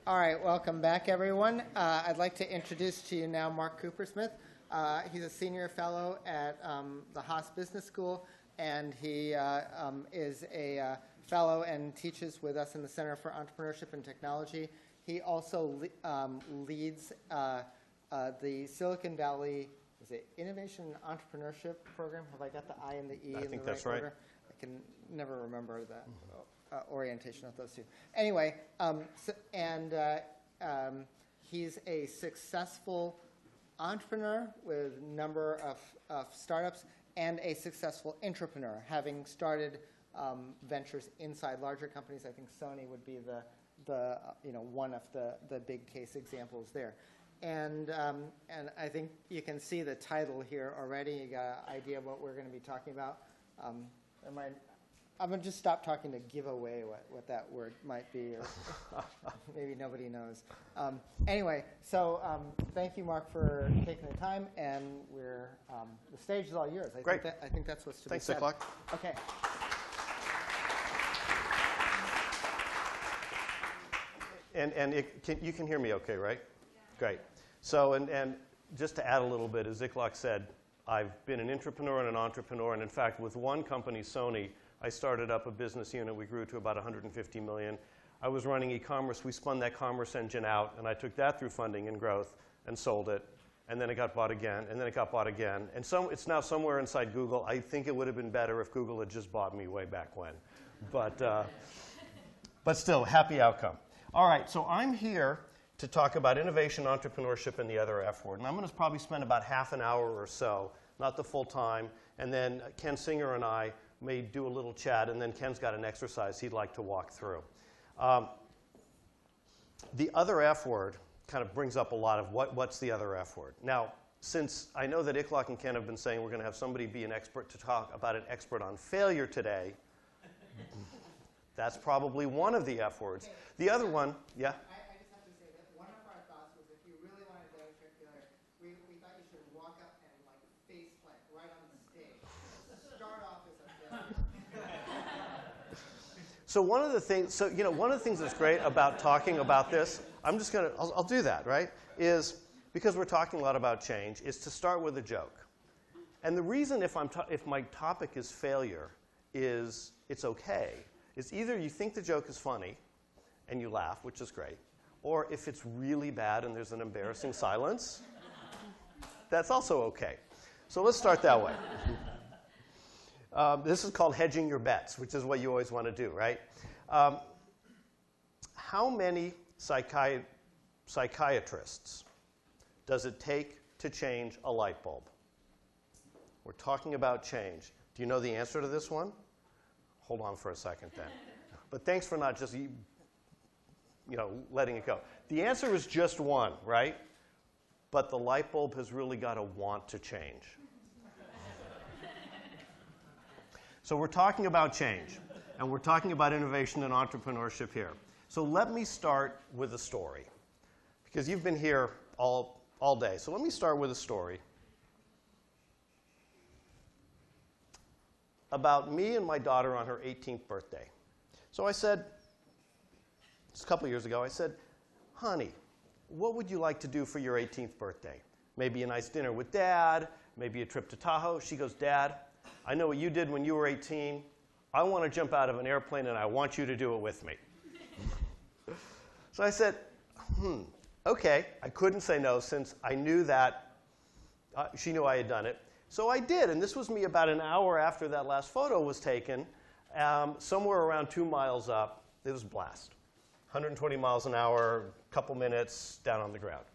All right, welcome back, everyone. I'd like to introduce to you now Mark Coopersmith. He's a senior fellow at the Haas Business School, and he is a fellow and teaches with us in the Center for Entrepreneurship and Technology. He also leads the Silicon Valley, is it Innovation and Entrepreneurship Program? Have I got the I and the E in the right order? I think that's right. I can never remember that. Orientation of those two. Anyway, he's a successful entrepreneur with a number of startups and a successful entrepreneur, having started ventures inside larger companies. I think Sony would be the one of the big case examples there. And I think you can see the title here already. You got an idea of what we're going to be talking about. I'm going to just stop talking to give away what that word might be, or maybe nobody knows. Anyway, so thank you, Mark, for taking the time, and the stage is all yours. Great. I think that's what's to be said. Thanks, Nick. Okay. And you can hear me okay, right? Yeah. Great. So, and just to add a little bit, as Iklok said, I've been an entrepreneur and an entrepreneur, and in fact, with one company, Sony, I started up a business unit. We grew to about 150 million. I was running e-commerce. We spun that commerce engine out, and I took that through funding and growth and sold it. And then it got bought again, and then it got bought again. And it's now somewhere inside Google. I think it would have been better if Google had just bought me way back when. But still, happy outcome. All right, so I'm here to talk about innovation, entrepreneurship, and the other F word. And I'm going to probably spend about half an hour or so, not the full time. And then Ken Singer and I may do a little chat, and then Ken's got an exercise he'd like to walk through. The other F word kind of brings up a lot of what's the other F word. Now, since I know that Iklok and Ken have been saying we're going to have somebody be an expert to talk about an expert on failure today, that's probably one of the F words. The other one, yeah? I just have to say that one of our thoughts was if you really wanted to demonstrate failure, we thought you should walk up and face plant right on the stage. Start off as a failure. So one of the things that's great about talking about this, I'll do that, right? Is because we're talking a lot about change, is to start with a joke. And the reason if my topic is failure is it's okay. It's either you think the joke is funny and you laugh, which is great, or if it's really bad and there's an embarrassing silence, that's also okay. So let's start that way. This is called hedging your bets, which is what you always want to do, right? How many psychiatrists does it take to change a light bulb? We're talking about change. Do you know the answer to this one? Hold on for a second then. But thanks for not just letting it go. The answer is just one, right? But the light bulb has really got to want to change. So we're talking about change, and we're talking about innovation and entrepreneurship here. So let me start with a story, because you've been here all day. So let me start with a story about me and my daughter on her 18th birthday. So I said, just a couple years ago, I said, honey, what would you like to do for your 18th birthday? Maybe a nice dinner with Dad, maybe a trip to Tahoe. She goes, Dad, I know what you did when you were 18. I want to jump out of an airplane, and I want you to do it with me. So I said, okay. I couldn't say no since I knew that she knew I had done it. So I did, and this was me about an hour after that last photo was taken, somewhere around 2 miles up. It was a blast. 120 miles an hour, a couple minutes down on the ground.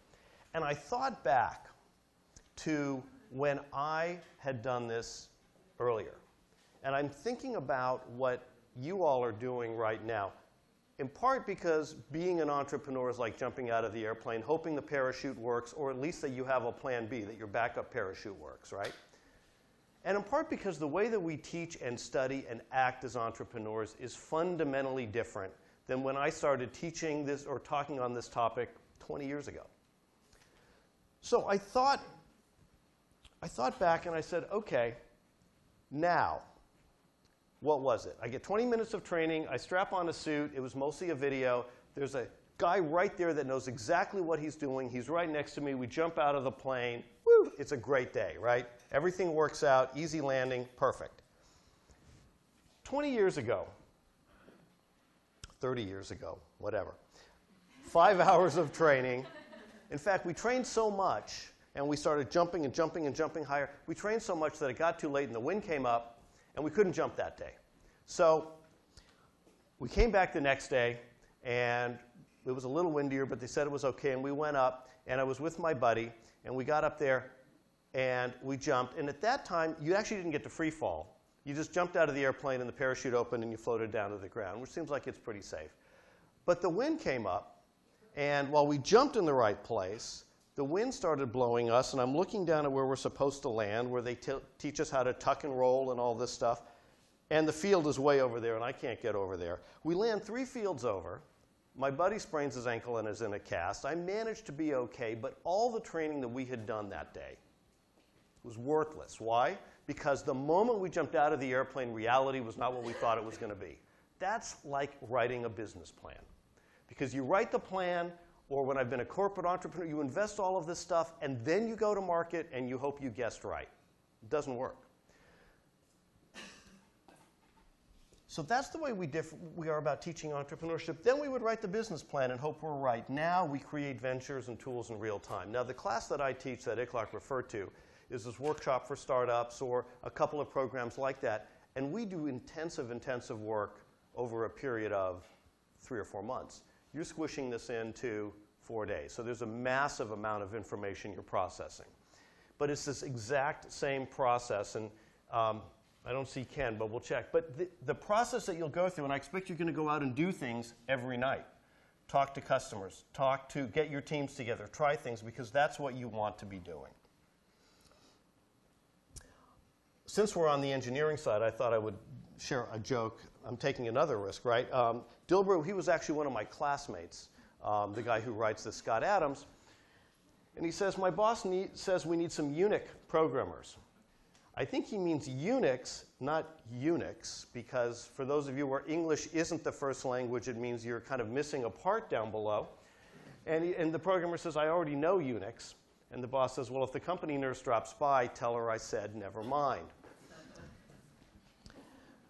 And I thought back to when I had done this earlier. And I'm thinking about what you all are doing right now, in part because being an entrepreneur is like jumping out of the airplane, hoping the parachute works, or at least that you have a plan B, that your backup parachute works, right? And in part because the way that we teach and study and act as entrepreneurs is fundamentally different than when I started teaching this or talking on this topic 20 years ago. So I thought back and I said, okay, now, what was it? I get 20 minutes of training. I strap on a suit. It was mostly a video. There's a guy right there that knows exactly what he's doing. He's right next to me. We jump out of the plane. Woo! It's a great day, right? Everything works out, easy landing, perfect. 20 years ago, 30 years ago, whatever, 5 hours of training. In fact, we trained so much, and we started jumping and jumping and jumping higher. We trained so much that it got too late, and the wind came up, and we couldn't jump that day. So we came back the next day, and it was a little windier, but they said it was okay, and we went up, and I was with my buddy, and we got up there, and we jumped. And at that time, you actually didn't get to free fall. You just jumped out of the airplane, and the parachute opened, and you floated down to the ground, which seems like it's pretty safe. But the wind came up, and while we jumped in the right place, the wind started blowing us, and I'm looking down at where we're supposed to land, where they teach us how to tuck and roll and all this stuff, and the field is way over there, and I can't get over there. We land 3 fields over. My buddy sprains his ankle and is in a cast. I managed to be okay, but all the training that we had done that day was worthless. Why? Because the moment we jumped out of the airplane, reality was not what we thought it was going to be. That's like writing a business plan. Because you write the plan, or when I've been a corporate entrepreneur, you invest all of this stuff, and then you go to market, and you hope you guessed right. It doesn't work. So that's the way we are about teaching entrepreneurship. Then we would write the business plan and hope we're right. Now we create ventures and tools in real time. Now the class that I teach that Iklak referred to is this workshop for startups or a couple of programs like that. And we do intensive work over a period of 3 or 4 months. You're squishing this into 4 days. So there's a massive amount of information you're processing. But it's this exact same process. And I don't see Ken, but we'll check. But the process that you'll go through, and I expect you're going to go out and do things every night. Talk to customers. Get your teams together. Try things, because that's what you want to be doing. Since we're on the engineering side, I thought I would share a joke. I'm taking another risk, right? Dilbert, he was actually one of my classmates, the guy who writes this, Scott Adams. And he says, my boss says we need some Unix programmers. I think he means Unix, not Unix, because for those of you where English isn't the first language, it means you're kind of missing a part down below. And the programmer says, I already know Unix. And the boss says, well, if the company nurse drops by, tell her I said never mind.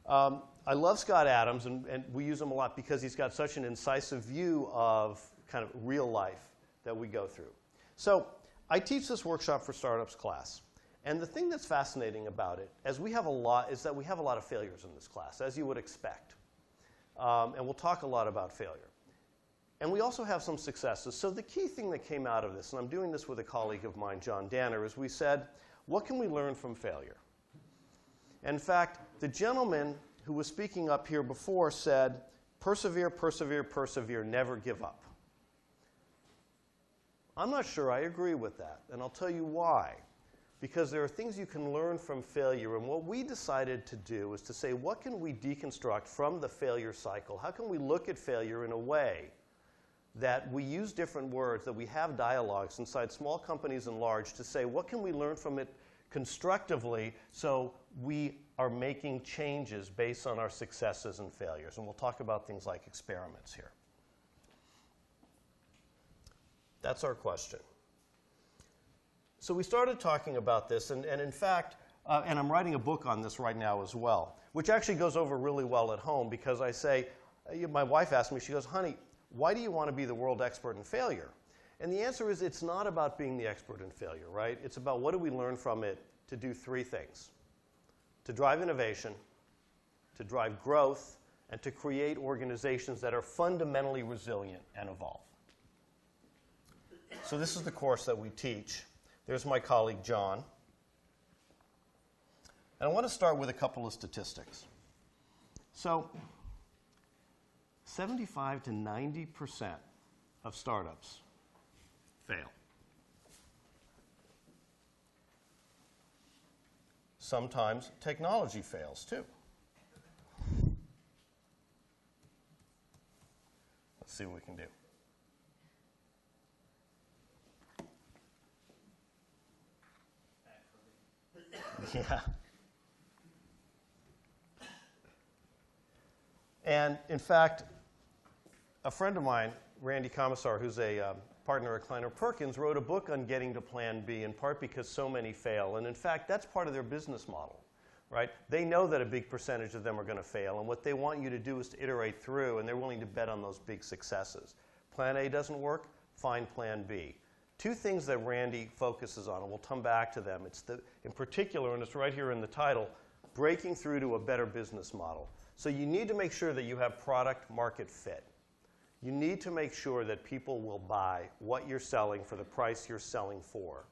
I love Scott Adams, and we use him a lot because he's got such an incisive view of kind of real life that we go through. So I teach this workshop for startups class. And the thing that's fascinating about it, is that we have a lot of failures in this class, as you would expect. And we'll talk a lot about failure. And we also have some successes. So the key thing that came out of this, and I'm doing this with a colleague of mine, John Danner, is we said, what can we learn from failure? And in fact, the gentleman who was speaking up here before said, persevere, persevere, persevere, never give up. I'm not sure I agree with that, and I'll tell you why. Because there are things you can learn from failure, and what we decided to do is to say, what can we deconstruct from the failure cycle? How can we look at failure in a way that we use different words, that we have dialogues inside small companies and large to say, what can we learn from it constructively so we are making changes based on our successes and failures? And we'll talk about things like experiments here. That's our question. So we started talking about this, and in fact, and I'm writing a book on this right now as well, which actually goes over really well at home because I say, my wife asked me, she goes, honey, why do you want to be the world expert in failure? And the answer is it's not about being the expert in failure, right? It's about what do we learn from it to do 3 things. To drive innovation, to drive growth, and to create organizations that are fundamentally resilient and evolve. So this is the course that we teach. There's my colleague, John. And I want to start with a couple of statistics. So 75 to 90% of startups fail. Sometimes technology fails, too. Let's see what we can do. Yeah. And in fact, a friend of mine Randy Commissar, who's a partner at Kleiner Perkins, wrote a book on getting to Plan B, in part because so many fail. And in fact, that's part of their business model, right? They know that a big percentage of them are going to fail, and what they want you to do is to iterate through, and they're willing to bet on those big successes. Plan A doesn't work, find Plan B. Two things that Randy focuses on, and we'll come back to them. It's in particular, and it's right here in the title, breaking through to a better business model. So you need to make sure that you have product market fit. You need to make sure that people will buy what you're selling for the price you're selling for.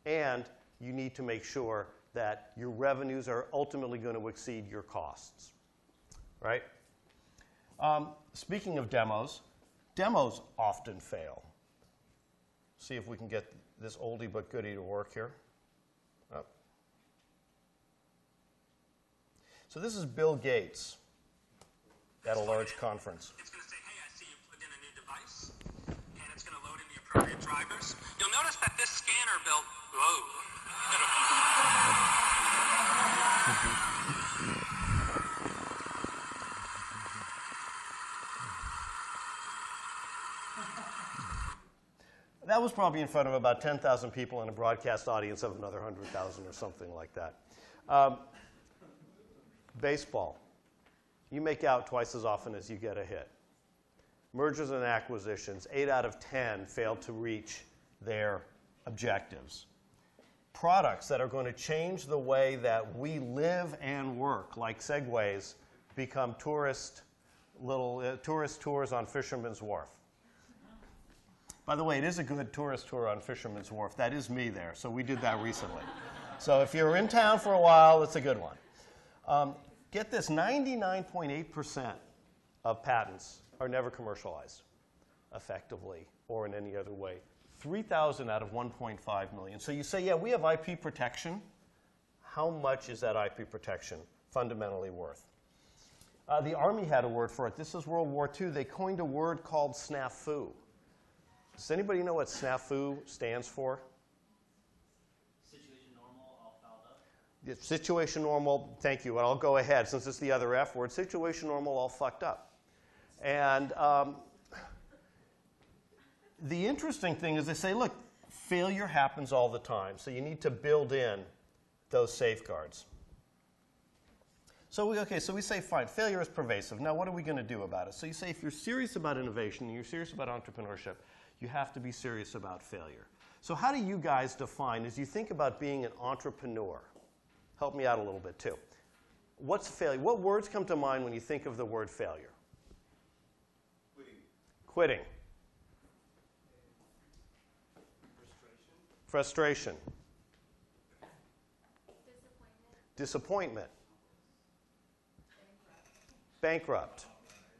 And you need to make sure that your revenues are ultimately going to exceed your costs, right? Speaking of demos often fail. See if we can get this oldie but goodie to work here. Oh. So this is Bill Gates at a large conference. It's going to say, hey, I see you plugged in a new device, and it's going to load in the appropriate drivers. You'll notice that this scanner built, whoa. That was probably in front of about 10,000 people in a broadcast audience of another 100,000 or something like that. Baseball. You make out twice as often as you get a hit. Mergers and acquisitions, 8 out of 10 failed to reach their objectives. Products that are going to change the way that we live and work, like Segways, become tourist tours on Fisherman's Wharf. By the way, it is a good tourist tour on Fisherman's Wharf. That is me there, so we did that recently. So if you're in town for a while, it's a good one. Get this, 99.8% of patents are never commercialized effectively or in any other way. 3,000 out of 1.5 million. So you say, yeah, we have IP protection. How much is that IP protection fundamentally worth? The Army had a word for it. This is World War II. They coined a word called snafu. Does anybody know what snafu stands for? Situation normal, all fouled up. Situation normal, thank you. I'll go ahead since it's the other F word. Situation normal, all fucked up. And the interesting thing is they say, look, failure happens all the time, so you need to build in those safeguards. So we say, fine, failure is pervasive. Now, what are we going to do about it? So you say, if you're serious about innovation and you're serious about entrepreneurship, you have to be serious about failure. So how do you guys define, as you think about being an entrepreneur, help me out a little bit too, what's failure? What words come to mind when you think of the word failure? Quitting. Frustration. Disappointment. Bankrupt.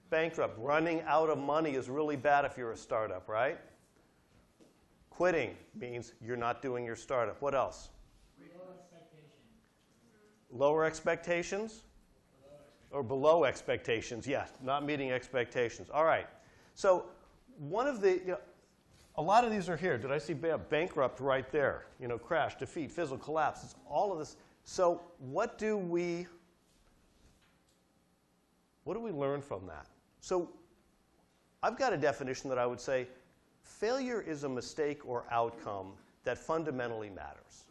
Bankrupt. Running out of money is really bad if you're a startup, right? Quitting means you're not doing your startup. What else? Lower expectations? Or below expectations, yeah, not meeting expectations. All right. So one of the, a lot of these are here. Did I see bankrupt right there? Crash, defeat, fizzle, collapse. It's all of this. So what do we learn from that? So I've got a definition that I would say failure is a mistake or outcome that fundamentally matters.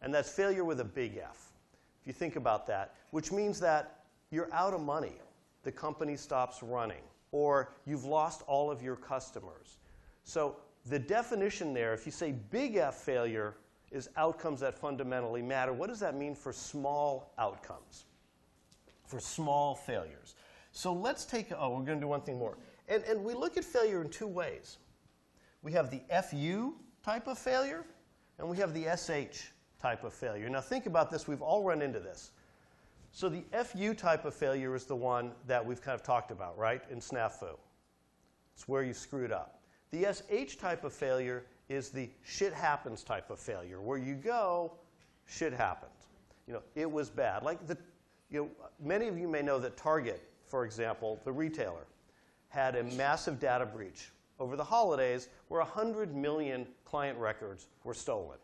And that's failure with a big F. If you think about that, which means that you're out of money, the company stops running, or you've lost all of your customers. So the definition there, if you say big F failure is outcomes that fundamentally matter, what does that mean for small outcomes, for small failures? So let's take, we're going to do one thing more. And we look at failure in two ways. We have the FU type of failure, and we have the SH type of failure. Now think about this. We've all run into this. So the FU type of failure is the one that we've kind of talked about, right, in snafu. It's where you screwed up. The SH type of failure is the shit happens type of failure, where you go, shit happened. It was bad. Like many of you may know that Target, for example, the retailer, had a massive data breach over the holidays where 100 million client records were stolen.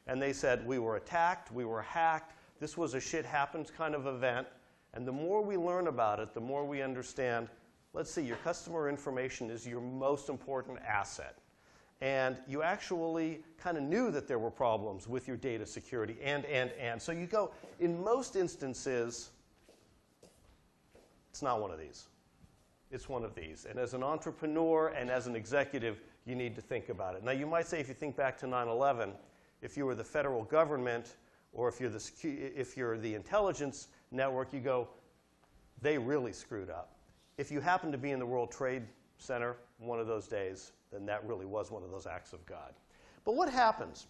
And they said, we were attacked, we were hacked, this was a shit happens kind of event. And the more we learn about it, the more we understand let's see, your customer information is your most important asset. And you actually kind of knew that there were problems with your data security and. So you go, in most instances, it's not one of these. It's one of these. And as an entrepreneur and as an executive, you need to think about it. Now, you might say, if you think back to 9/11, if you were the federal government or if you're the intelligence network, you go, they really screwed up. If you happen to be in the World Trade Center one of those days, then that really was one of those acts of God. But what happens,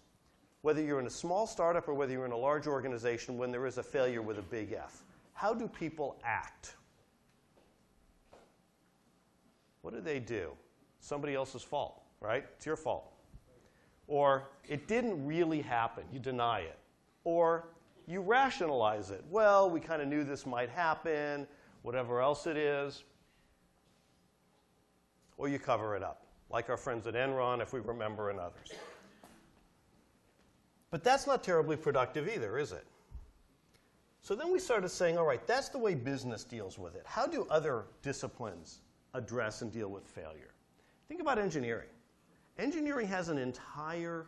whether you're in a small startup or whether you're in a large organization, when there is a failure with a big F? How do people act? What do? Somebody else's fault, right? It's your fault. Or it didn't really happen. You deny it. Or you rationalize it. Well, we kind of knew this might happen, whatever else it is. Or you cover it up, like our friends at Enron, if we remember, and others. But that's not terribly productive either, is it? So then we started saying, all right, that's the way business deals with it. How do other disciplines address and deal with failure? Think about engineering. Engineering has an entire,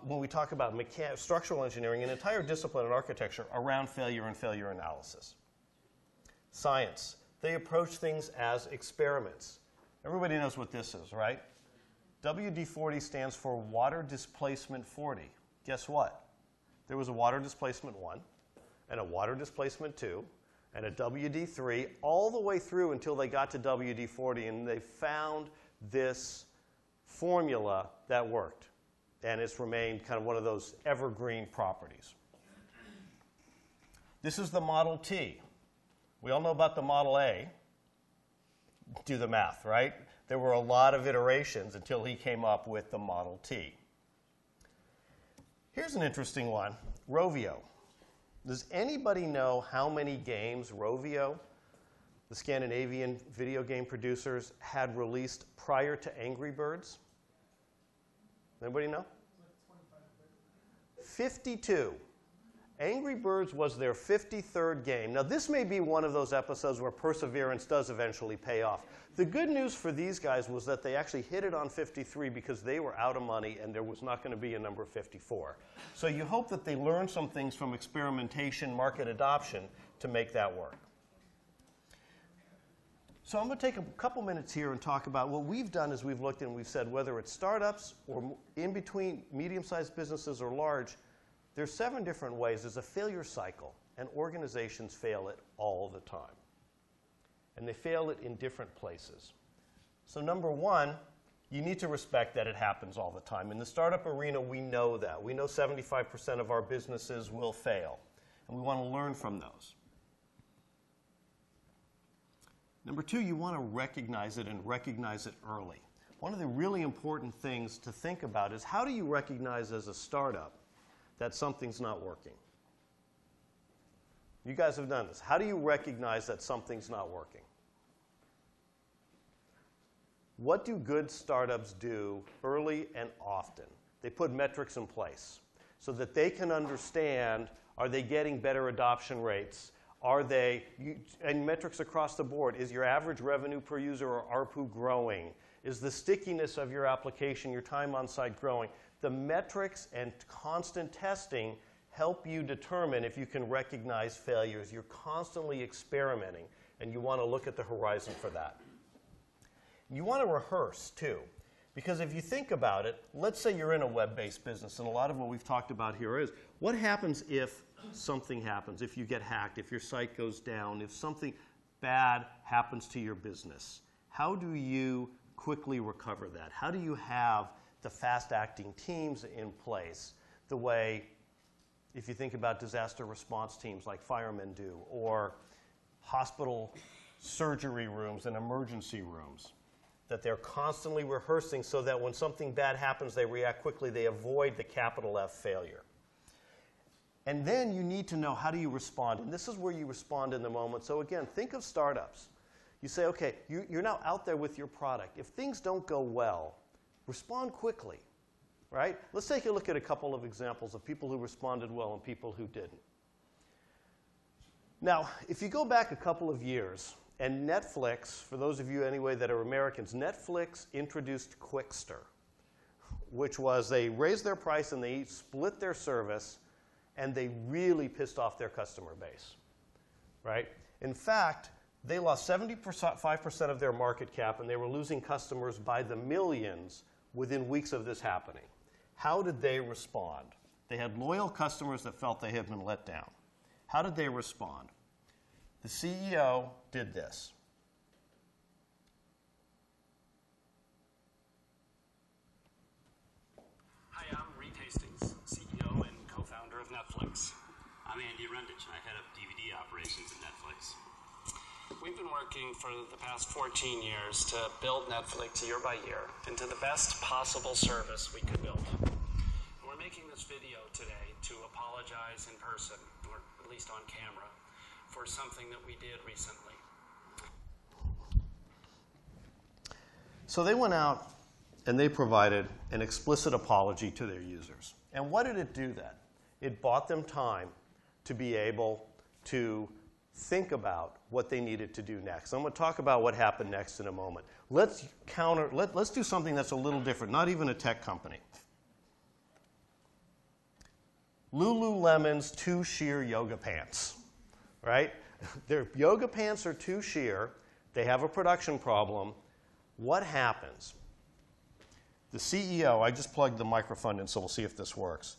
when we talk about structural engineering, an entire discipline in architecture around failure and failure analysis. Science, they approach things as experiments. Everybody knows what this is, right? WD-40 stands for water displacement 40. Guess what? There was a water displacement 1, and a water displacement 2, and a WD-3, all the way through until they got to WD-40, and they found this formula that worked. And it's remained kind of one of those evergreen properties. This is the Model T. We all know about the Model A. Do the math, right? There were a lot of iterations until he came up with the Model T. Here's an interesting one, Rovio. Does anybody know how many games Rovio, the Scandinavian video game producers, had released prior to Angry Birds? Anybody know? 52. Angry Birds was their 53rd game. Now, this may be one of those episodes where perseverance does eventually pay off. The good news for these guys was that they actually hit it on 53 because they were out of money and there was not going to be a number 54. So you hope that they learn some things from experimentation, market adoption to make that work. So I'm going to take a couple minutes here and talk about what we've done is we've looked and we've said whether it's startups or in between medium-sized businesses or large, there's 7 different ways. There's a failure cycle, and organizations fail it all the time. And they fail it in different places. So number 1, you need to respect that it happens all the time. In the startup arena, we know that. We know 75% of our businesses will fail, and we want to learn from those. Number 2, you want to recognize it and recognize it early. One of the really important things to think about is how do you recognize as a startup that something's not working? You guys have done this. How do you recognize that something's not working? What do good startups do early and often? They put metrics in place so that they can understand, are they getting better adoption rates? Are they, and metrics across the board, is your average revenue per user or ARPU growing? Is the stickiness of your application, your time on site growing? The metrics and constant testing help you determine if you can recognize failures. You're constantly experimenting, and you want to look at the horizon for that. You want to rehearse, too, because if you think about it, let's say you're in a web-based business, and a lot of what we've talked about here is, what happens if something happens, if you get hacked, if your site goes down, if something bad happens to your business? How do you quickly recover that? How do you have the fast-acting teams in place the way, if you think about disaster response teams like firemen do, or hospital surgery rooms and emergency rooms, that they're constantly rehearsing so that when something bad happens, they react quickly, they avoid the capital F failure. And then you need to know, how do you respond? And this is where you respond in the moment. So again, think of startups. You say, okay, you're now out there with your product. If things don't go well, respond quickly, right? Let's take a look at a couple of examples of people who responded well and people who didn't. Now, if you go back a couple of years, And Netflix, for those of you anyway that are Americans, Netflix introduced Quickster, which was they raised their price and they split their service, and they really pissed off their customer base, right? In fact, they lost 75% of their market cap, and they were losing customers by the millions within weeks of this happening. How did they respond? They had loyal customers that felt they had been let down. How did they respond? The CEO did this. Hi, I'm Reed Hastings, CEO and co-founder of Netflix. I'm Andy Rendich, and I head up DVD operations at Netflix. We've been working for the past 14 years to build Netflix year by year into the best possible service we could build. And we're making this video today to apologize in person, or at least on camera, for something that we did recently. So they went out and they provided an explicit apology to their users. And what did it do then? It bought them time to be able to think about what they needed to do next. I'm going to talk about what happened next in a moment. Let's do something that's a little different, not even a tech company. Lululemon's too sheer yoga pants, right? Their yoga pants are too sheer. They have a production problem. What happens? The CEO, I just plugged the microphone in, so we'll see if this works.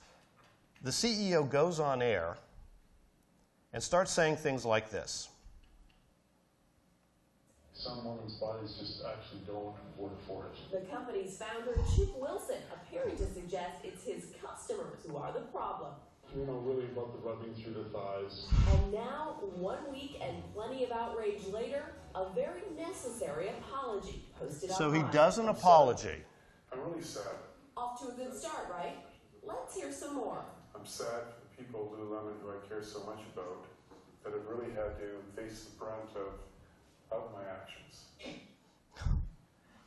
The CEO goes on air and starts saying things like this. Some women's bodies just actually don't work for it. The company's founder, Chip Wilson, appearing to suggest it's his customers who are the problem. You know, really about the rubbing through the thighs. And now, 1 week and plenty of outrage later, a very necessary apology posted So online. he does an apology. I'm really sad. Off to a good start, right? Let's hear some more. I'm sad for the people of Lululemon who I care so much about that have really had to face the brunt of my actions.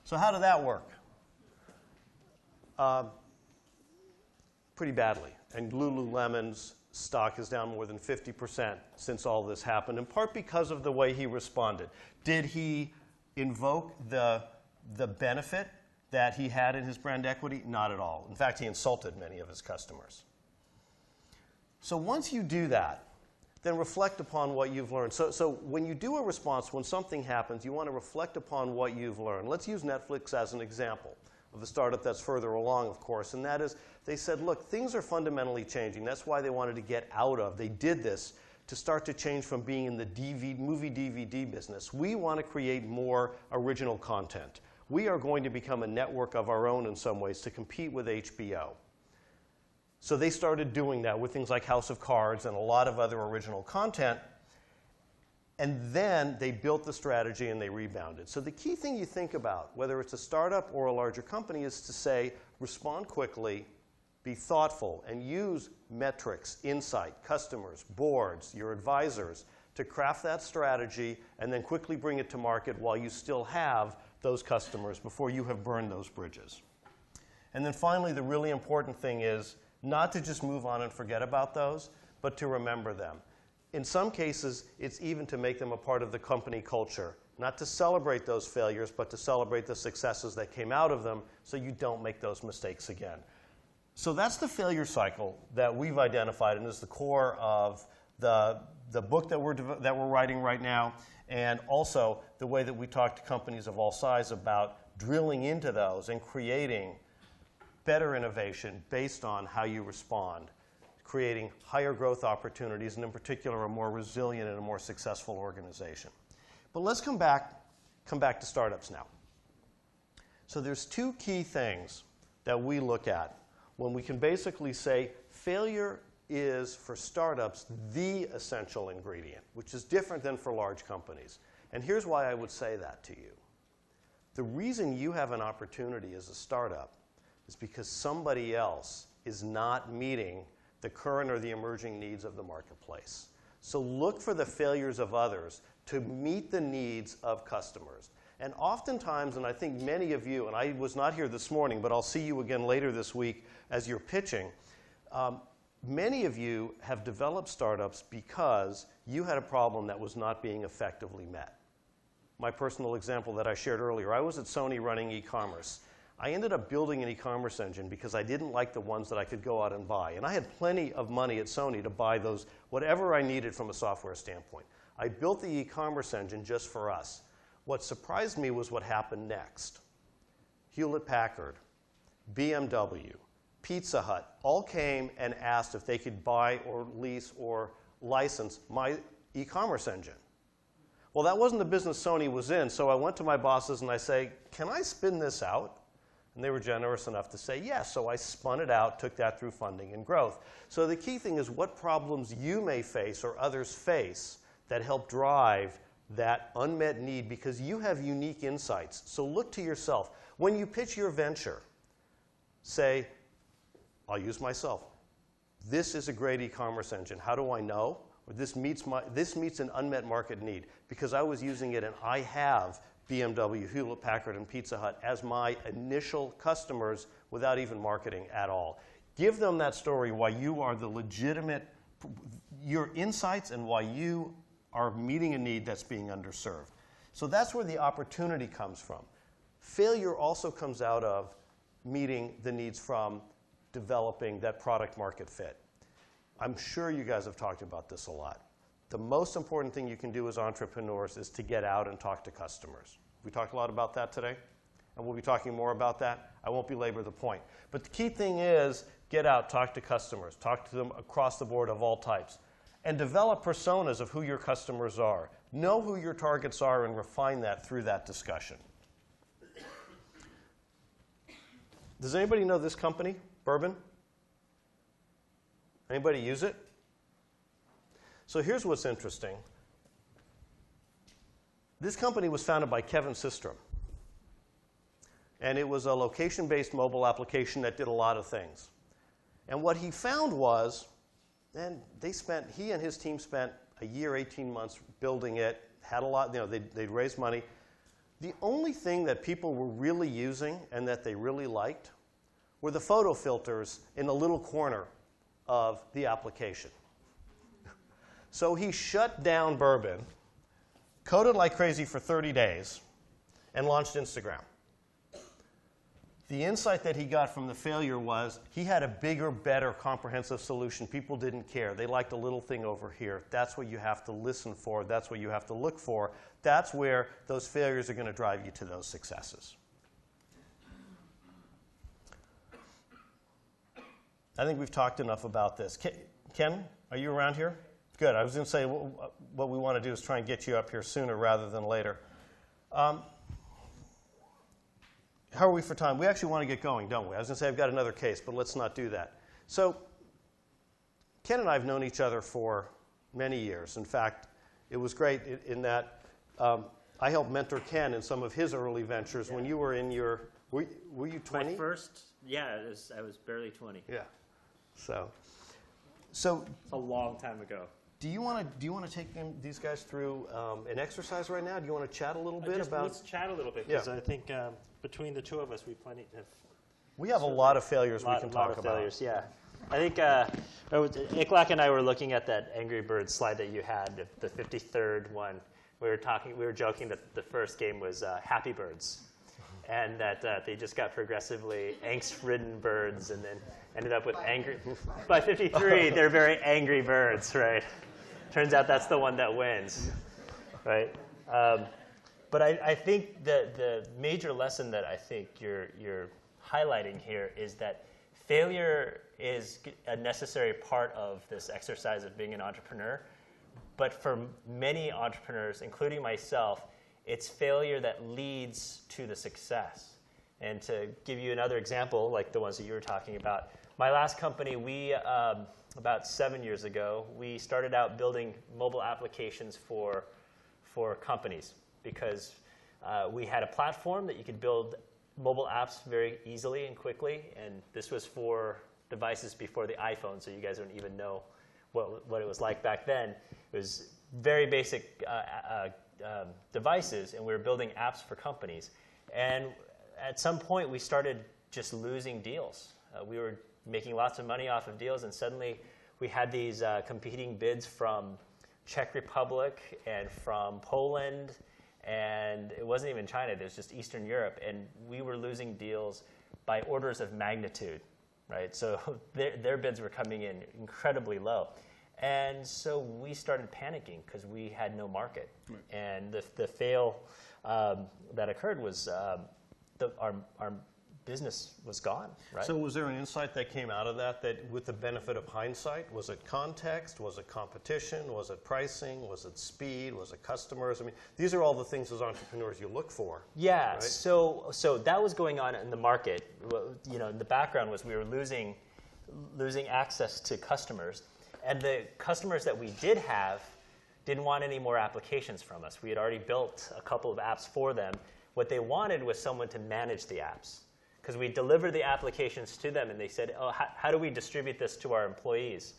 So how did that work? Pretty badly. And Lululemon's stock is down more than 50% since all this happened, in part because of the way he responded. Did he invoke the benefit that he had in his brand equity? Not at all. In fact, he insulted many of his customers. So once you do that, then reflect upon what you've learned. So when you do a response, when something happens, you want to reflect upon what you've learned. Let's use Netflix as an example of a startup that's further along, of course, and that is they said, look, things are fundamentally changing. That's why they wanted to get out of. They did this to start to change from being in the movie DVD business. We want to create more original content. We are going to become a network of our own in some ways to compete with HBO. So they started doing that with things like House of Cards and a lot of other original content. And then they built the strategy and they rebounded. So the key thing you think about, whether it's a startup or a larger company, is to say, respond quickly, be thoughtful, and use metrics, insight, customers, boards, your advisors to craft that strategy and then quickly bring it to market while you still have those customers before you have burned those bridges. And then finally, the really important thing is not to just move on and forget about those, but to remember them. In some cases, it's even to make them a part of the company culture, not to celebrate those failures, but to celebrate the successes that came out of them so you don't make those mistakes again. So that's the failure cycle that we've identified and is the core of the book that we're writing right now, and also the way that we talk to companies of all sizes about drilling into those and creating better innovation based on how you respond, creating higher growth opportunities, and in particular, a more resilient and a more successful organization. But let's come back to startups now. So there's two key things that we look at when we can basically say failure is, for startups, the essential ingredient, which is different than for large companies. And here's why I would say that to you. The reason you have an opportunity as a startup is because somebody else is not meeting the current or the emerging needs of the marketplace. So look for the failures of others to meet the needs of customers. And oftentimes, and I think many of you, and I was not here this morning, but I'll see you again later this week as you're pitching, many of you have developed startups because you had a problem that was not being effectively met. my personal example that I shared earlier. I was at Sony running e-commerce. I ended up building an e-commerce engine because I didn't like the ones that I could go out and buy. And I had plenty of money at Sony to buy those, whatever I needed from a software standpoint. I built the e-commerce engine just for us. What surprised me was what happened next. Hewlett-Packard, BMW, Pizza Hut all came and asked if they could buy or lease or license my e-commerce engine. Well, that wasn't the business Sony was in, so I went to my bosses and I say, can I spin this out? And they were generous enough to say yes. So I spun it out, took that through funding and growth. So the key thing is what problems you may face or others face that help drive that unmet need, because you have unique insights. So look to yourself. When you pitch your venture, say, I'll use myself. This is a great e-commerce engine. How do I know? Or this meets an unmet market need, because I was using it and I have BMW, Hewlett-Packard, and Pizza Hut as my initial customers without even marketing at all. Give them that story why you are the legitimate, your insights and why you are meeting a need that's being underserved. So that's where the opportunity comes from. Failure also comes out of meeting the needs from developing that product market fit. I'm sure you guys have talked about this a lot. The most important thing you can do as entrepreneurs is to get out and talk to customers. We talked a lot about that today, and we'll be talking more about that. I won't belabor the point. But the key thing is get out, talk to customers, talk to them across the board of all types, and develop personas of who your customers are. Know who your targets are and refine that through that discussion. Does anybody know this company, Bourbon? Anybody use it? So here's what's interesting. This company was founded by Kevin Systrom. And it was a location-based mobile application that did a lot of things. And what he found was, and he and his team spent a year, 18 months building it, had a lot, they'd raised money. The only thing that people were really using and that they really liked were the photo filters in a little corner of the application. So he shut down Bourbon, coded like crazy for 30 days, and launched Instagram. The insight that he got from the failure was he had a bigger, better, comprehensive solution. People didn't care. They liked a little thing over here. That's what you have to listen for. That's what you have to look for. That's where those failures are going to drive you to those successes. I think we've talked enough about this. Ken, are you around here? Good. I was going to say what we want to do is try and get you up here sooner rather than later. How are we for time? We actually want to get going, don't we? I was going to say I've got another case, but let's not do that. So Ken and I have known each other for many years. In fact, it was great in that I helped mentor Ken in some of his early ventures when you were in your, were you 20? My first, yeah, I was barely 20. Yeah. So it's a long time ago. Do you want to take these guys through an exercise right now? Do you want to chat a little bit about? Let's chat a little bit, because I think between the two of us, we have a lot of failures we can talk about. Failures, yeah. I think Iklak and I were looking at that Angry Birds slide that you had, the 53rd one. We were joking that the first game was Happy Birds, and that they just got progressively angst-ridden birds, and then ended up with angry. By 53, they're very angry birds, right? Turns out that's the one that wins, right? But I think the major lesson that I think you're highlighting here is that failure is a necessary part of this exercise of being an entrepreneur. But for many entrepreneurs, including myself, it's failure that leads to the success. And to give you another example, like the ones that you were talking about, my last company, we, about 7 years ago, we started out building mobile applications for companies, because we had a platform that you could build mobile apps very easily and quickly, and this was for devices before the iPhone, so you guys don't even know what it was like back then. It was very basic devices, and we were building apps for companies. And at some point, we started just losing deals. We were making lots of money off of deals, and suddenly we had these competing bids from Czech Republic and from Poland And it wasn't even China, it was just Eastern Europe. And we were losing deals by orders of magnitude, right? So their bids were coming in incredibly low. And so we started panicking because we had no market. Right. And the fail that occurred was our business was gone, right? So was there an insight that came out of that with the benefit of hindsight? Was it context? Was it competition? Was it pricing? Was it speed? Was it customers? I mean, these are all the things as entrepreneurs you look for. Yeah, right? so that was going on in the market. You know, the background was we were losing access to customers. And the customers that we did have didn't want any more applications from us. We had already built a couple of apps for them. What they wanted was someone to manage the apps. Because we delivered the applications to them, and they said, oh, how do we distribute this to our employees?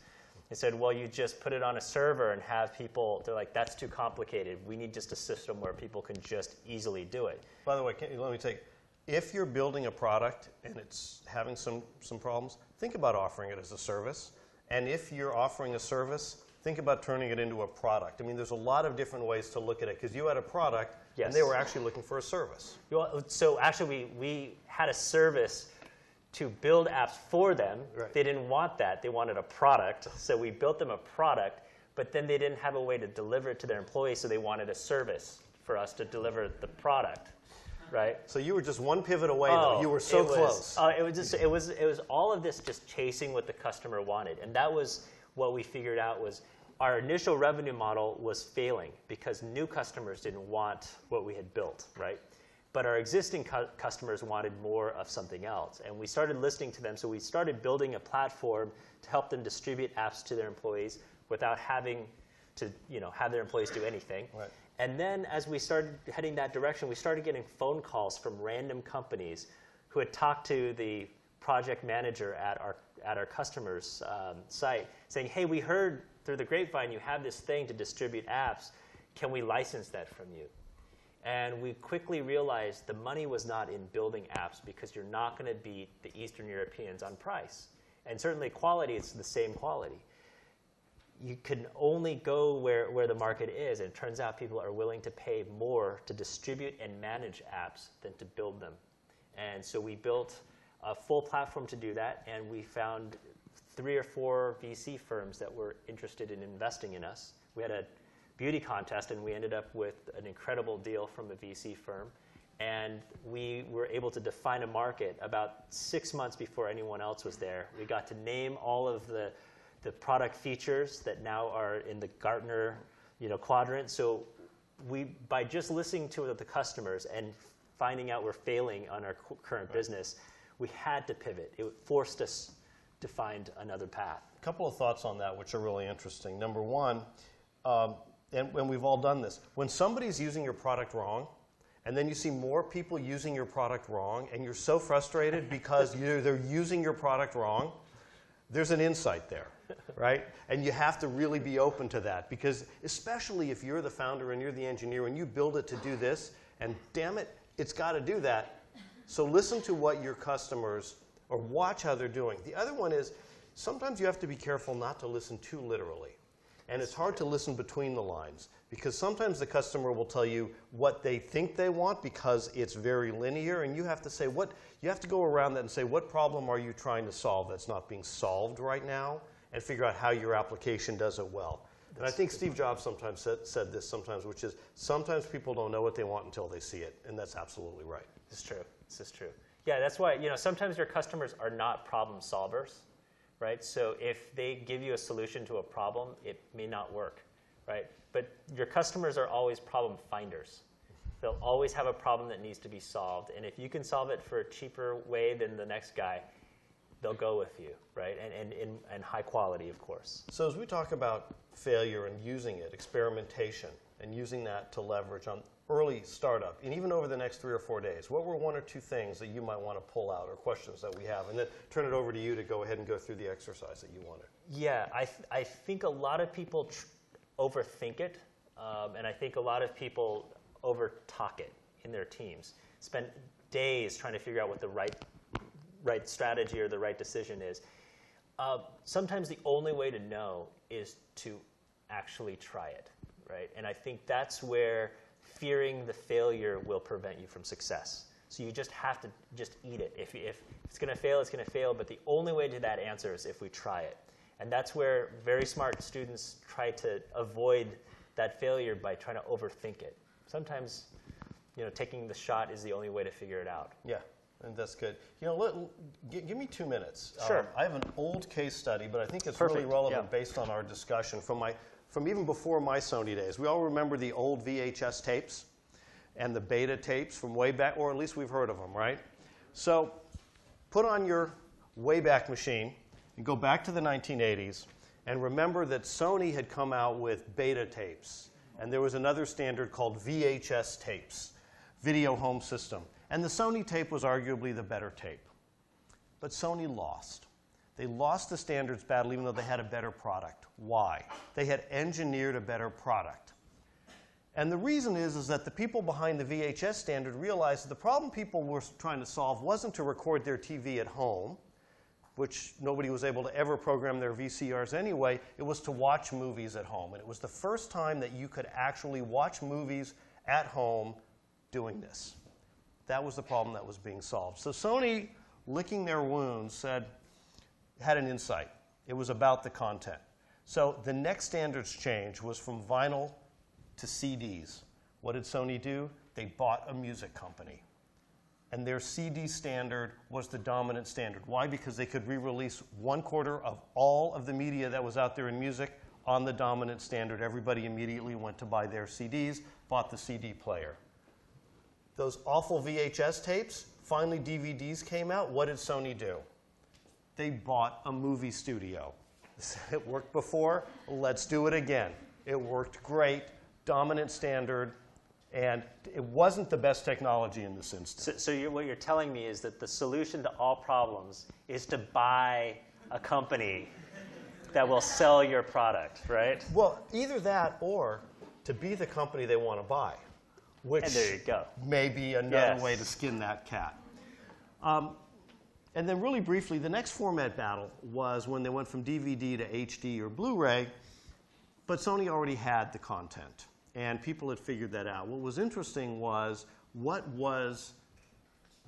They said, well, you just put it on a server and have people, they're like, that's too complicated. We need just a system where people can just easily do it. By the way, let me take, if you're building a product and it's having some problems, think about offering it as a service. And if you're offering a service, think about turning it into a product. I mean, there's a lot of different ways to look at it, because you had a product, yes, and they were actually looking for a service. So actually, we had a service to build apps for them. Right. They didn't want that. They wanted a product. So we built them a product, but then they didn't have a way to deliver it to their employees, so they wanted a service for us to deliver the product. Right? So you were just one pivot away, though. You were so close. It was all of this just chasing what the customer wanted. And that was what we figured out was our initial revenue model was failing because new customers didn't want what we had built, right? But our existing customers wanted more of something else. And we started listening to them, so we started building a platform to help them distribute apps to their employees without having to have their employees do anything. Right. And then as we started heading that direction, we started getting phone calls from random companies who had talked to the project manager at our customer's site saying, hey, we heard through the grapevine you have this thing to distribute apps. Can we license that from you? And we quickly realized the money was not in building apps because you're not going to beat the Eastern Europeans on price. And certainly quality is the same quality. You can only go where the market is, and it turns out people are willing to pay more to distribute and manage apps than to build them. And so we built a full platform to do that, and we found 3 or 4 VC firms that were interested in investing in us. We had a beauty contest, and we ended up with an incredible deal from a VC firm. And we were able to define a market about 6 months before anyone else was there. We got to name all of the product features that now are in the Gartner quadrant. So by just listening to the customers and finding out we're failing on our current business, we had to pivot. It forced us to find another path. A couple of thoughts on that, which are really interesting. Number one, and we've all done this, when somebody's using your product wrong, and then you see more people using your product wrong, and you're so frustrated because they're using your product wrong, there's an insight there, right? And you have to really be open to that, because especially if you're the founder and you're the engineer and you build it to do this, and damn it, it's got to do that. So listen to what your customers, or watch how they're doing. The other one is, sometimes you have to be careful not to listen too literally. And it's hard to listen between the lines, because sometimes the customer will tell you what they think they want because it's very linear, and you have to say you have to go around that and say, what problem are you trying to solve that's not being solved right now, and figure out how your application does it well. And I think Steve Jobs sometimes said this sometimes, which is, sometimes people don't know what they want until they see it, and that's absolutely right. This is true. This is true. Yeah, that's why sometimes your customers are not problem solvers. Right? So if they give you a solution to a problem, it may not work, right? But your customers are always problem finders. They'll always have a problem that needs to be solved. And if you can solve it for a cheaper way than the next guy, they'll go with you, right? And high quality, of course. So as we talk about failure and using it, experimentation, and using that to leverage on early startup, and even over the next 3 or 4 days, what were 1 or 2 things that you might want to pull out, or questions that we have, and then turn it over to you to go ahead and go through the exercise that you wanted? Yeah, I think a lot of people overthink it, and I think a lot of people over-talk it in their teams. Spend days trying to figure out what the right strategy or the right decision is. Sometimes the only way to know is to actually try it, right? And I think that's where fearing the failure will prevent you from success. So you just have to just eat it. If it's going to fail, it's going to fail. But the only way to that answer is if we try it. And that's where very smart students try to avoid that failure by trying to overthink it. Sometimes, taking the shot is the only way to figure it out. Yeah, and that's good. Give me 2 minutes. Sure. I have an old case study, but I think it's Perfect. really relevant Yeah. based on our discussion from even before my Sony days. We all remember the old VHS tapes and the beta tapes from way back, or at least we've heard of them, right? So put on your Wayback Machine and go back to the 1980s and remember that Sony had come out with beta tapes. And there was another standard called VHS tapes, Video Home System. And the Sony tape was arguably the better tape. But Sony lost. They lost the standards battle even though they had a better product. Why? They had engineered a better product. And the reason is that the people behind the VHS standard realized that the problem people were trying to solve wasn't to record their TV at home, which nobody was able to ever program their VCRs anyway. It was to watch movies at home. And it was the first time that you could actually watch movies at home doing this. That was the problem that was being solved. So Sony, licking their wounds, had an insight. It was about the content. So the next standards change was from vinyl to CDs. What did Sony do? They bought a music company. And their CD standard was the dominant standard. Why? Because they could re-release 1/4 of all of the media that was out there in music on the dominant standard. Everybody immediately went to buy their CDs, bought the CD player. Those awful VHS tapes, finally DVDs came out. What did Sony do? They bought a movie studio. It worked before, let's do it again. It worked great, dominant standard, and it wasn't the best technology in this instance. So what you're telling me is that the solution to all problems is to buy a company that will sell your product, right? Well, either that or to be the company they want to buy, which And there you go. may be another Yes. way to skin that cat. And then really briefly, the next format battle was when they went from DVD to HD or Blu-ray, but Sony already had the content, and people had figured that out. What was interesting was what was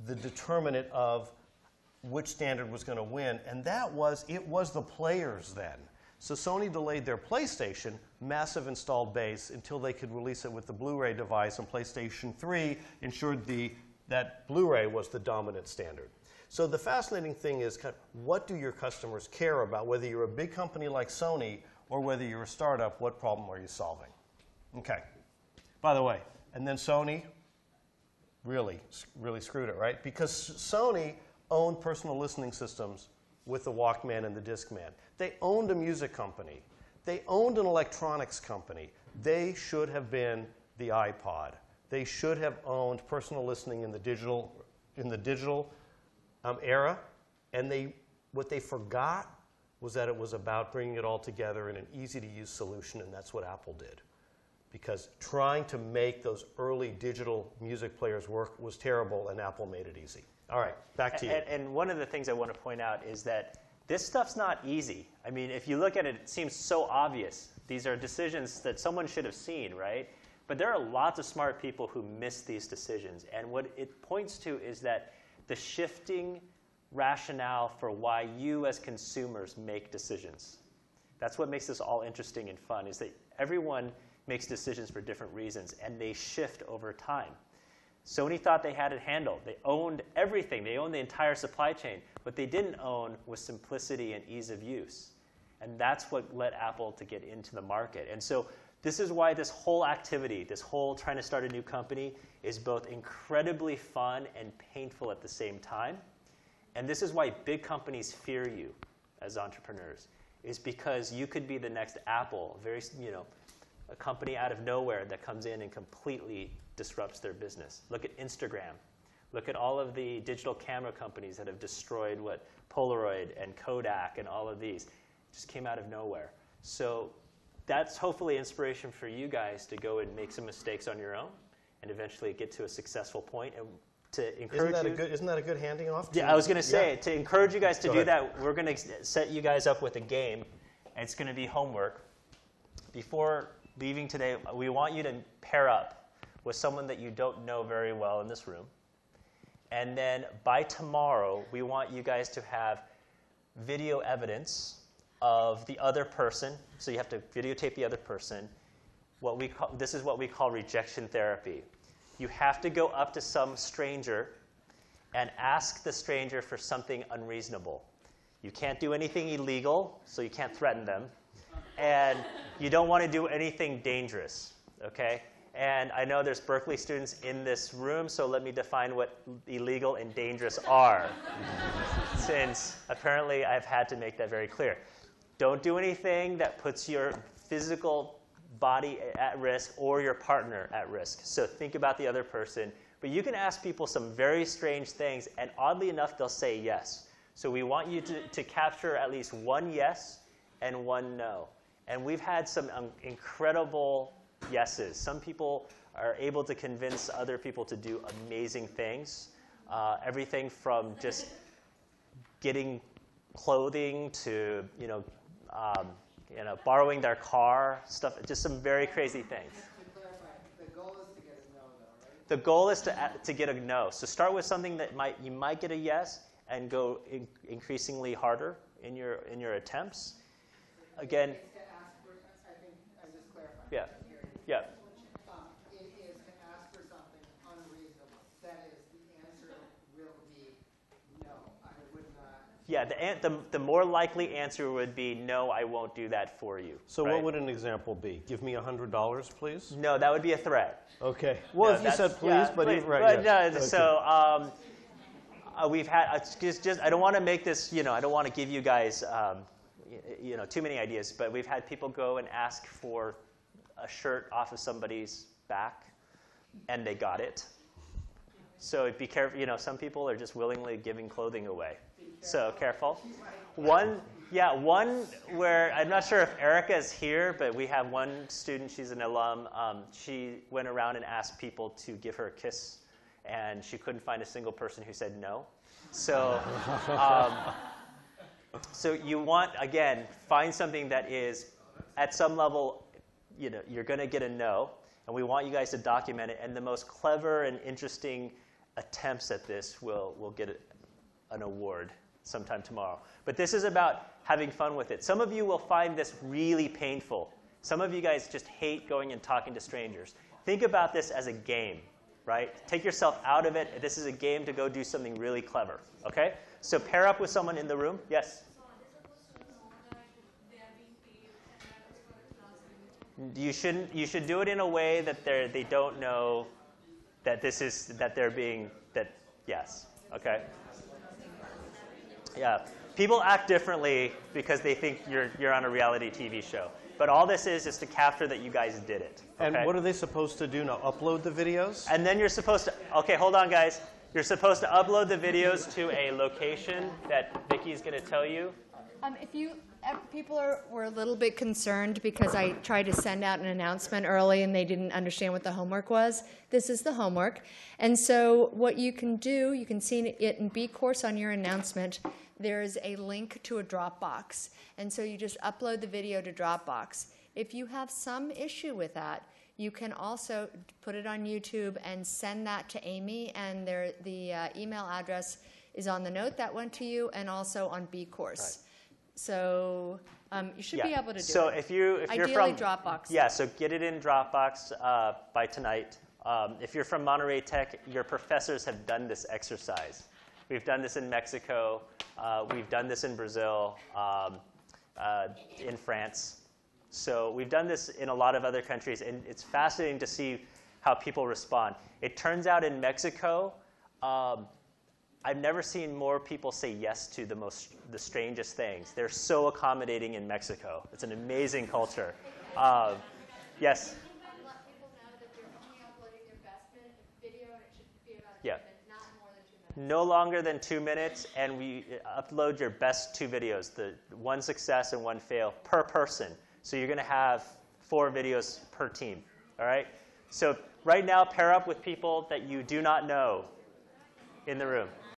the determinant of which standard was going to win, and it was the players then. So Sony delayed their PlayStation, massive installed base, until they could release it with the Blu-ray device, and PlayStation 3 ensured that Blu-ray was the dominant standard. So the fascinating thing is, what do your customers care about? Whether you're a big company like Sony or whether you're a startup, what problem are you solving? Okay. By the way, and then Sony really screwed it, right? Because Sony owned personal listening systems with the Walkman and the Discman. They owned a music company. They owned an electronics company. They should have been the iPod. They should have owned personal listening in the digital era, and what they forgot was that it was about bringing it all together in an easy-to-use solution, and that's what Apple did. Because trying to make those early digital music players work was terrible, and Apple made it easy. All right, back to you. And one of the things I want to point out is that this stuff's not easy. I mean, if you look at it, it seems so obvious. These are decisions that someone should have seen, right? But there are lots of smart people who miss these decisions, and what it points to is that the shifting rationale for why you as consumers make decisions. That's what makes this all interesting and fun, is that everyone makes decisions for different reasons, and they shift over time. Sony thought they had it handled. They owned everything. They owned the entire supply chain. What they didn't own was simplicity and ease of use. And that's what led Apple to get into the market. And so this is why this whole activity, this whole trying to start a new company, is both incredibly fun and painful at the same time. And this is why big companies fear you as entrepreneurs, is because you could be the next Apple, a company out of nowhere that comes in and completely disrupts their business. Look at Instagram. Look at all of the digital camera companies that have destroyed Polaroid and Kodak and all of these. It just came out of nowhere. So that's hopefully inspiration for you guys to go and make some mistakes on your own and eventually get to a successful point. And to encourage Isn't that a good handing off? Yeah, I was going to say, to encourage you guys to do ahead. that, we're going to set you guys up with a game, and it's going to be homework. Before leaving today, we want you to pair up with someone that you don't know very well in this room. And then by tomorrow, we want you guys to have video evidence of the other person. So you have to videotape the other person. This is what we call rejection therapy. You have to go up to some stranger and ask the stranger for something unreasonable. You can't do anything illegal, so you can't threaten them. And you don't want to do anything dangerous, okay? And I know there's Berkeley students in this room, so let me define what illegal and dangerous are. Since apparently I've had to make that very clear. Don't do anything that puts your physical body at risk or your partner at risk. So think about the other person. But you can ask people some very strange things, and oddly enough, they'll say yes. So we want you to capture at least one yes and one no. And we've had some incredible yeses. Some people are able to convince other people to do amazing things. Everything from just getting clothing to borrowing their car, stuff. Just some very crazy things. To clarify, the goal is to get a no, though, right? The goal is to get a no. So start with something that you might get a yes, and go increasingly harder in your attempts. Again. It's to ask for, I think I'm just clarifying. Yeah. Yeah. It is to ask for something unreasonable. That is, the answer will be no. I would not. Yeah. The more likely answer would be no. I won't do that for you. So right? what would an example be? Give me $100, please. No, that would be a threat. Okay. Well, No, if you said please, yeah, but please, right. but yes. no. Okay. So we've had just I don't want to make this. I don't want to give you guys too many ideas. But we've had people go and ask for a shirt off of somebody's back, and they got it. So be careful. Some people are just willingly giving clothing away. So careful. One where I'm not sure if Erica is here, but we have one student. She's an alum. She went around and asked people to give her a kiss, and she couldn't find a single person who said no. So, so you want, again, find something that is at some level, you're going to get a no, and we want you guys to document it. And the most clever and interesting attempts at this will get an award sometime tomorrow. But this is about having fun with it. Some of you will find this really painful. Some of you guys just hate going and talking to strangers. Think about this as a game, right? Take yourself out of it. This is a game to go do something really clever, okay? So pair up with someone in the room. Yes? You should do it in a way that they don't know that yes, okay? Yeah. People act differently because they think you're on a reality TV show. But all this is to capture that you guys did it. Okay? And what are they supposed to do now? Upload the videos? And then you're supposed to, okay, hold on, guys. You're supposed to upload the videos to a location that Vicky's going to tell you. People were a little bit concerned because I tried to send out an announcement early and they didn't understand what the homework was. This is the homework. And so what you can do, you can see it in B course on your announcement. There is a link to a Dropbox. And so you just upload the video to Dropbox. If you have some issue with that, you can also put it on YouTube and send that to Amy. And the email address is on the note that went to you and also on B course. Right. So you should be able to do it. So if you're Ideally, from Dropbox. Yeah, so get it in Dropbox by tonight. If you're from Monterey Tech, your professors have done this exercise. We've done this in Mexico. We've done this in Brazil, in France. So we've done this in a lot of other countries, and it's fascinating to see how people respond. It turns out in Mexico, I've never seen more people say yes to the strangest things. They're so accommodating in Mexico. It's an amazing culture. Yes? Let people know that they're only uploading their best video and it should be about Yeah. 2 minutes, not more than 2 minutes. No longer than 2 minutes, and we upload your best 2 videos, the one success and one fail per person. So you're going to have 4 videos per team, all right? So right now, pair up with people that you do not know in the room.